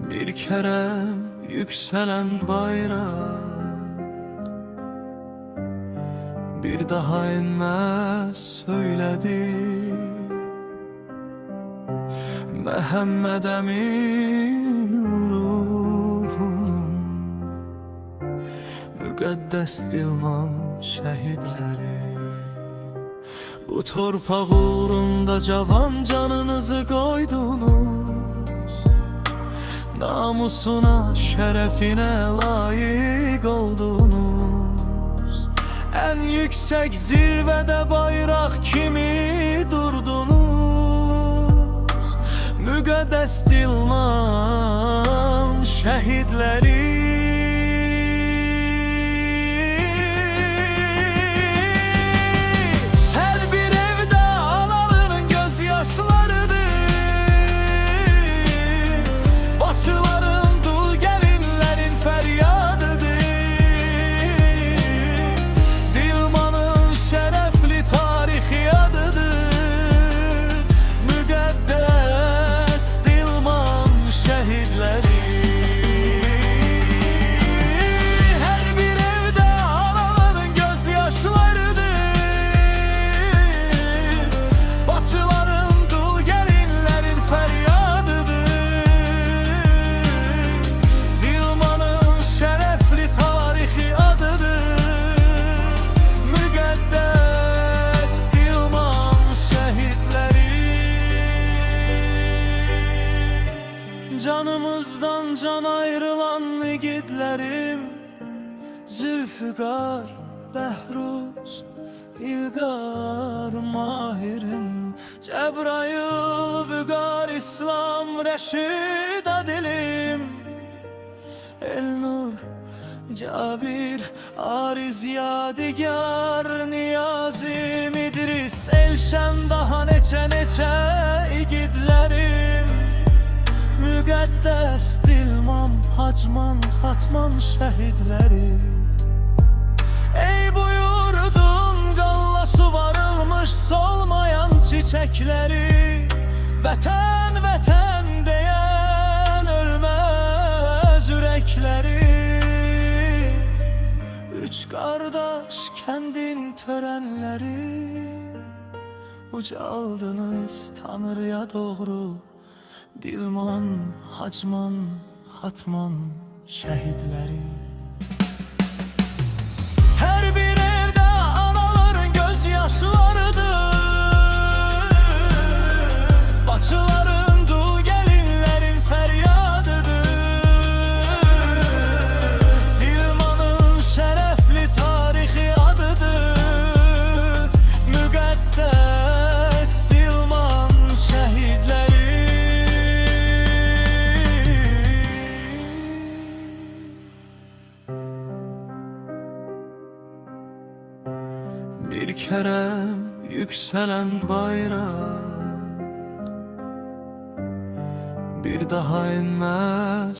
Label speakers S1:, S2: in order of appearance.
S1: Bir kere yükselen bayrak bir daha inmez söyledi. Məhəmməd Əmin ruhunun müqəddəs Dilman şəhidləri, bu torpaq uğrunda cavan canınızı qoydunuz. Namusuna, şərəfinə layiq oldunuz. En yüksek zirvede bayrak kimi durdunuz. Müqəddəs Dilman şəhidləri, her bir evde anaların gözyaşlarıdır. Bacıların, dul gelinlerin feryadıdır. Dilmanın şərəfli tarixi adıdır. Müqəddəs Dilman şəhidləri. Her bir evde anaların gözyaşlarıdır. Bacıların, dul gelinlerin feryadıdır. Dilmanın şərəfli tarixi adıdır. Müqəddəs Dilman şəhidləri. Canımızdan can ayrılan igidlərim, Zülfüqar, Bəhruz, İlqar, Mahirim, Cəbrayıl, Vüqar, İslam, Rəşid, Adilim, Elnur, Cabir, Ariz, Yadigar, Niyazim, İdris, Elşən, daha neçə igidlərim. Müqəddəs Dilman, Hacman, Xatman şəhidləri. Ey bu yurdun qallası varılmış solmayan çiçəkləri. Vətən, vətən deyən ölməz ürəkləri. Üç qardaş kəndin törənləri, ucaldınız Tanrıya doğru. Dilman, Hacman, Hatman şəhidləri. Her bir evde anaların gözyaşlarıdır. Bacıların, dul gelinlerin feryadıdır. Dilmanın şərəfli tarixi adıdır. Müqəddəs Dilman şəhidləri. Bir kere yükselen bayrak bir daha inmez